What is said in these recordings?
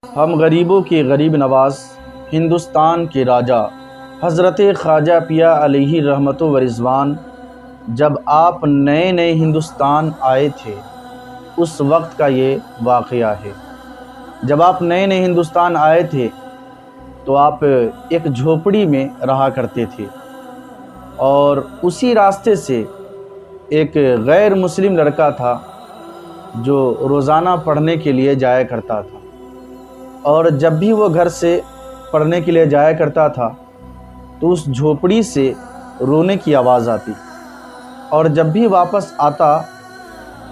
ہم غریبوں کے غریب نواز ہندوستان کے راجا حضرت خواجہ پیا علیہ رحمت و رضوان جب آپ نئے ہندوستان آئے تھے اس وقت کا یہ واقعہ ہے۔ جب آپ نئے ہندوستان آئے تھے تو آپ ایک جھوپڑی میں رہا کرتے تھے اور اسی راستے سے ایک غیر مسلم لڑکا تھا جو روزانہ پڑھنے کے لیے جایا کرتا تھا، اور جب بھی وہ گھر سے پڑھنے کے لیے جایا کرتا تھا تو اس جھوپڑی سے رونے کی آواز آتی، اور جب بھی واپس آتا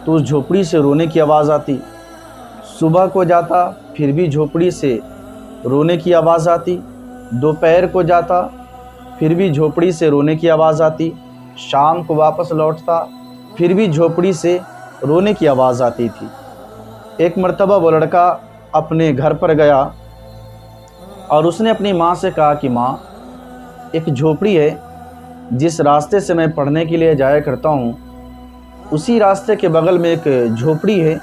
تو اس جھوپڑی سے رونے کی آواز آتی۔ صبح کو جاتا پھر بھی جھوپڑی سے رونے کی آواز آتی، دوپہر کو جاتا پھر بھی جھوپڑی سے رونے کی آواز آتی، شام کو واپس لوٹتا پھر بھی جھوپڑی سے رونے کی آواز آتی تھی۔ ایک مرتبہ وہ لڑکا اپنے گھر پر گیا اور اس نے اپنی ماں سے کہا کہ ماں، ایک جھوپڑی ہے جس راستے سے میں پڑھنے کے لیے جایا کرتا ہوں، اسی راستے کے بغل میں ایک جھوپڑی ہے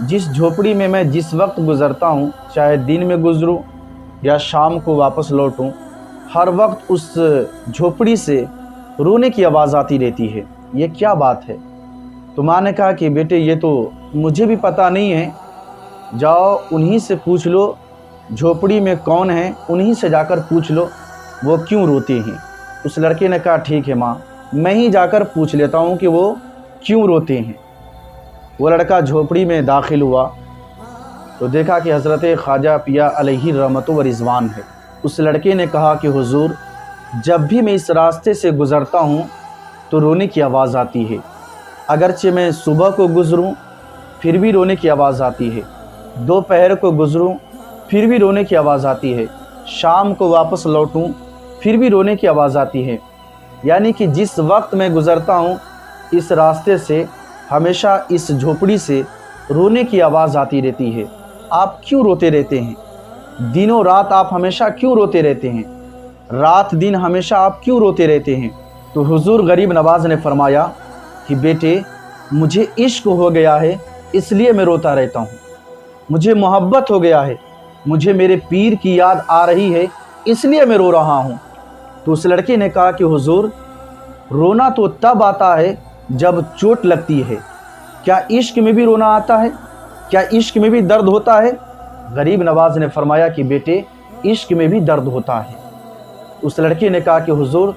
جس جھوپڑی میں جس وقت گزرتا ہوں، چاہے دن میں گزروں یا شام کو واپس لوٹوں، ہر وقت اس جھوپڑی سے رونے کی آواز آتی رہتی ہے، یہ کیا بات ہے؟ تو ماں نے کہا کہ بیٹے یہ تو مجھے بھی پتہ نہیں ہے، جاؤ انہی سے پوچھ لو، جھوپڑی میں کون ہیں انہی سے جا کر پوچھ لو وہ کیوں روتے ہیں۔ اس لڑکے نے کہا ٹھیک ہے ماں، میں ہی جا کر پوچھ لیتا ہوں کہ وہ کیوں روتے ہیں۔ وہ لڑکا جھوپڑی میں داخل ہوا تو دیکھا کہ حضرت خواجہ پیا علیہ رحمت و رضوان ہے۔ اس لڑکے نے کہا کہ حضور، جب بھی میں اس راستے سے گزرتا ہوں تو رونے کی آواز آتی ہے، اگرچہ میں صبح کو گزروں پھر بھی رونے کی آواز آتی ہے، دوپہر کو گزروں پھر بھی رونے کی آواز آتی ہے، شام کو واپس لوٹوں پھر بھی رونے کی آواز آتی ہے، یعنی کہ جس وقت میں گزرتا ہوں اس راستے سے ہمیشہ اس جھوپڑی سے رونے کی آواز آتی رہتی ہے۔ آپ کیوں روتے رہتے ہیں؟ دنوں رات آپ ہمیشہ کیوں روتے رہتے ہیں؟ رات دن ہمیشہ آپ کیوں روتے رہتے ہیں؟ تو حضور غریب نواز نے فرمایا کہ بیٹے، مجھے عشق ہو گیا ہے اس لیے میں روتا رہتا ہوں، مجھے محبت ہو گیا ہے، مجھے میرے پیر کی یاد آ رہی ہے اس لیے میں رو رہا ہوں۔ تو اس لڑکے نے کہا کہ حضور، رونا تو تب آتا ہے جب چوٹ لگتی ہے، کیا عشق میں بھی رونا آتا ہے؟ کیا عشق میں بھی درد ہوتا ہے؟ غریب نواز نے فرمایا کہ بیٹے، عشق میں بھی درد ہوتا ہے۔ اس لڑکے نے کہا کہ حضور،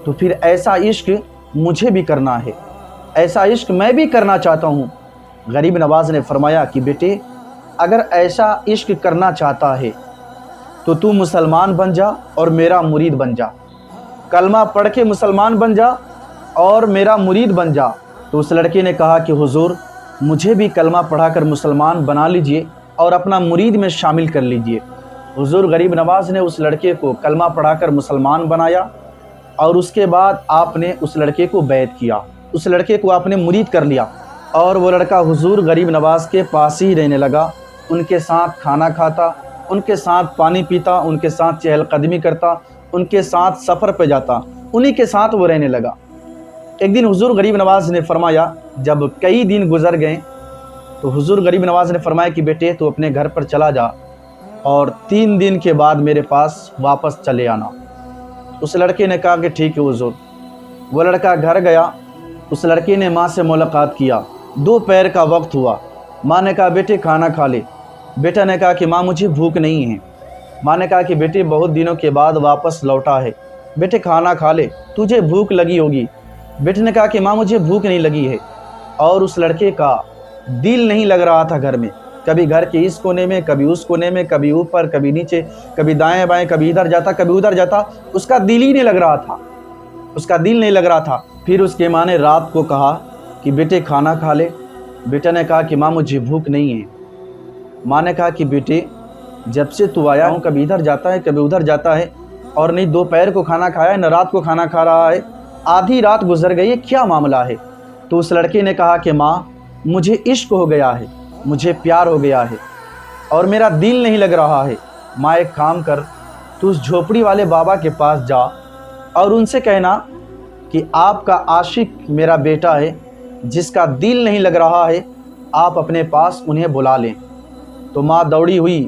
تو پھر ایسا عشق مجھے بھی کرنا ہے، ایسا عشق میں بھی کرنا چاہتا ہوں۔ غریب نواز نے فرمایا کہ بیٹے، اگر ایسا عشق کرنا چاہتا ہے تو تو مسلمان بن جا اور میرا مرید بن جا، کلمہ پڑھ کے مسلمان بن جا اور میرا مرید بن جا۔ تو اس لڑکے نے کہا کہ حضور، مجھے بھی کلمہ پڑھا کر مسلمان بنا لیجئے اور اپنا مرید میں شامل کر لیجئے۔ حضور غریب نواز نے اس لڑکے کو کلمہ پڑھا کر مسلمان بنایا، اور اس کے بعد آپ نے اس لڑکے کو بیعت کیا، اس لڑکے کو آپ نے مرید کر لیا، اور وہ لڑکا حضور غریب نواز کے پاس ہی رہنے لگا، ان کے ساتھ کھانا کھاتا، ان کے ساتھ پانی پیتا، ان کے ساتھ چہل قدمی کرتا، ان کے ساتھ سفر پہ جاتا، انہی کے ساتھ وہ رہنے لگا۔ ایک دن حضور غریب نواز نے فرمایا، جب کئی دن گزر گئے تو حضور غریب نواز نے فرمایا کہ بیٹے تو اپنے گھر پر چلا جا اور 3 دن کے بعد میرے پاس واپس چلے آنا۔ اس لڑکے نے کہا کہ ٹھیک ہے حضور۔ وہ لڑکا گھر گیا، اس لڑکے نے ماں سے ملاقات کیا، دوپہر کا وقت ہوا، ماں نے کہا بیٹے کھانا کھا لے۔ بیٹا نے کہا کہ ماں مجھے بھوک نہیں ہے۔ ماں نے کہا کہ بیٹے بہت دنوں کے بعد واپس لوٹا ہے، بیٹے کھانا کھا لے، تجھے بھوک لگی ہوگی۔ بیٹے نے کہا کہ ماں مجھے بھوک نہیں لگی ہے، اور اس لڑکے کا دل نہیں لگ رہا تھا گھر میں، کبھی گھر کے اس کونے میں، کبھی اس کونے میں، کبھی اوپر کبھی نیچے، کبھی دائیں بائیں، کبھی ادھر جاتا کبھی ادھر جاتا، اس کا دل ہی نہیں لگ رہا تھا، اس کا دل نہیں لگ رہا تھا۔ پھر اس کے ماں نے رات کو کہا کہ بیٹے کھانا کھا لے۔ بیٹا نے کہا کہ ماں مجھے بھوک نہیں ہے۔ ماں نے کہا کہ بیٹے جب سے تو آیا ہوں کبھی ادھر جاتا ہے کبھی ادھر جاتا ہے، اور نہیں دوپہر کو کھانا کھایا ہے نہ رات کو کھانا کھا رہا ہے، آدھی رات گزر گئی ہے، کیا معاملہ ہے؟ تو اس لڑکے نے کہا کہ ماں مجھے عشق ہو گیا ہے، مجھے پیار ہو گیا ہے اور میرا دل نہیں لگ رہا ہے۔ ماں ایک کام کر، تو اس جھوپڑی والے بابا کے پاس جا اور ان سے کہنا کہ آپ کا عاشق میرا بیٹا ہے جس کا دل نہیں لگ رہا ہے، آپ اپنے پاس انہیں بلا لیں۔ تو ماں دوڑی ہوئی